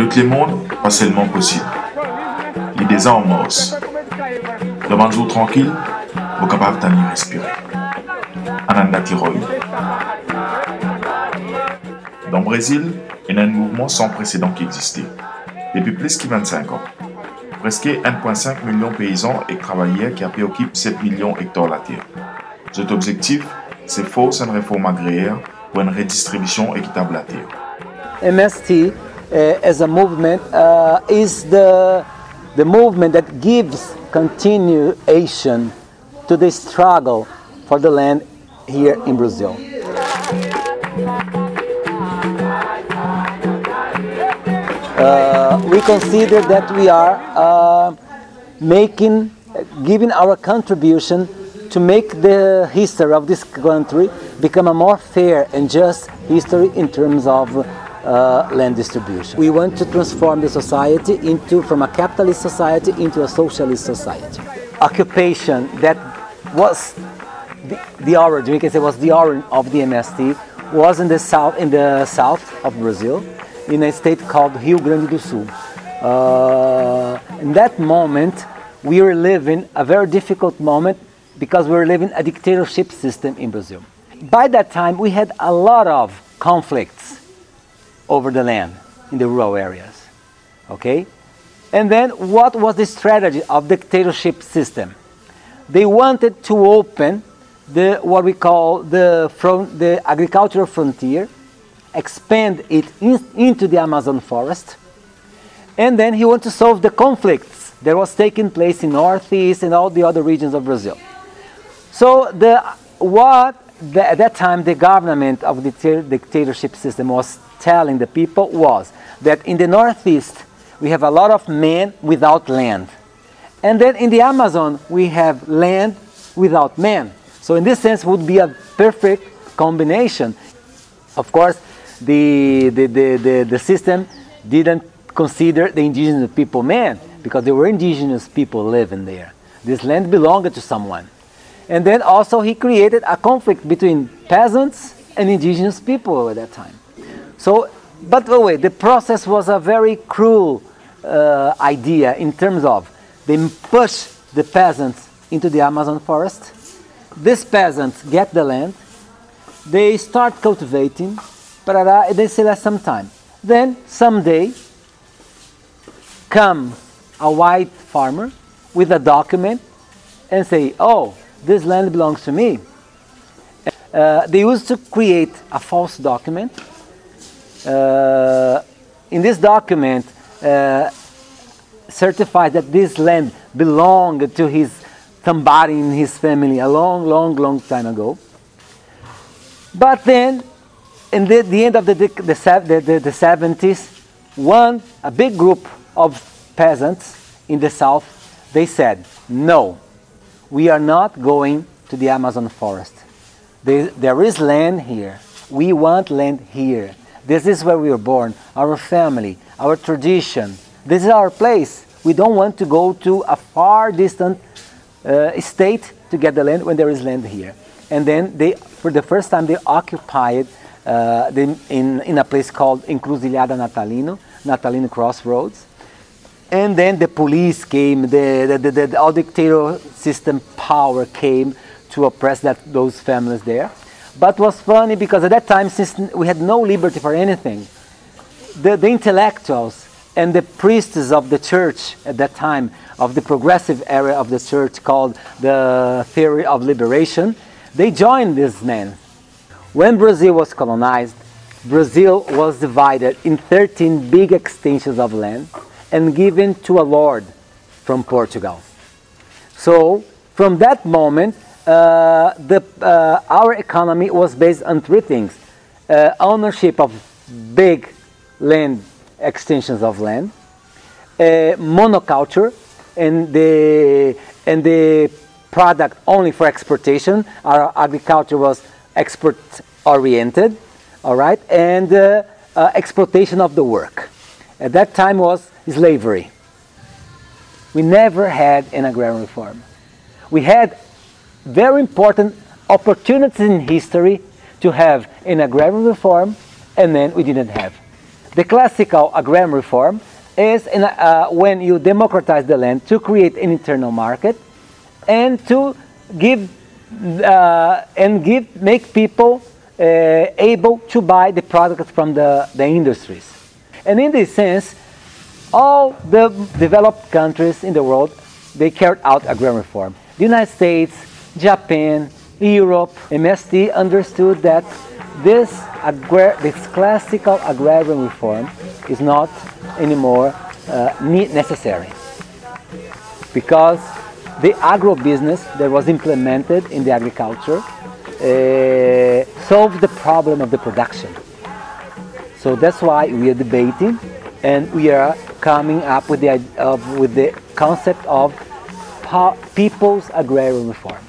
Lutte le monde, pas seulement possible. Il des en morse. Le manjour tranquille, vous capable d'en respirer. Ananda Tiroy. Dans le Brésil, il y a un mouvement sans précédent qui existait. Depuis plus de 25 ans. Presque 1,5 million de paysans et travailleurs qui occupent 7 millions d'hectares de la terre. Cet objectif, c'est force une réforme agraire pour une redistribution équitable de la terre. MST as a movement is the movement that gives continuation to the struggle for the land here in Brazil. We consider that we are giving our contribution to make the history of this country become a more fair and just history in terms of land distribution. We want to transform the society from a capitalist society into a socialist society. Occupation that was the origin, we can say, was the origin of the MST was in the south of Brazil, in a state called Rio Grande do Sul. In that moment, we were living a very difficult moment because we were living a dictatorship system in Brazil. By that time, we had a lot of conflicts over the land in the rural areas, okay? And then what was the strategy of the dictatorship system? They wanted to open what we call the agricultural frontier, expand it into the Amazon forest, and then he wanted to solve the conflicts that was taking place in Northeast and all the other regions of Brazil. So at that time the government of the dictatorship system was telling the people was that in the Northeast we have a lot of men without land, and then in the Amazon we have land without men. So in this sense would be a perfect combination. Of course, the system didn't consider the indigenous people men, because there were indigenous people living there. This land belonged to someone. And then also he created a conflict between peasants and indigenous people at that time. So, but anyway, the process was a very cruel idea in terms of they push the peasants into the Amazon forest. These peasants get the land, they start cultivating, and they still have some time. Then someday come a white farmer with a document and say, oh, this land belongs to me. They used to create a false document. In this document, certified that this land belonged to somebody in his family a long time ago. But then, in the end of the 70s, a big group of peasants in the south, they said, no, we are not going to the Amazon forest. There is land here. We want land here. This is where we were born, our family, our tradition. This is our place. We don't want to go to a far distant state to get the land when there is land here. And then for the first time, they occupied in a place called Encruzilhada Natalino Crossroads. And then the police came, all dictator system power came to oppress those families there. But it was funny because at that time, since we had no liberty for anything, the intellectuals and the priests of the church at that time, of the progressive area of the church called the theory of liberation, they joined these men. When Brazil was colonized, Brazil was divided in 13 big extensions of land and given to a lord from Portugal. So from that moment, our economy was based on three things: ownership of big land extensions of land, monoculture, and the product only for exportation. Our agriculture was export oriented, all right, and exploitation of the work. At that time was slavery. We never had an agrarian reform. We had very important opportunities in history to have an agrarian reform, and then we didn't have. The classical agrarian reform is when you democratize the land to create an internal market and to make people able to buy the products from the industries. And in this sense, all the developed countries in the world, they carried out agrarian reform. The United States, Japan, Europe, MST understood that this classical agrarian reform is not anymore necessary, because the agro-business that was implemented in the agriculture solved the problem of the production. So that's why we are debating, and we are coming up with the concept of people's agrarian reform.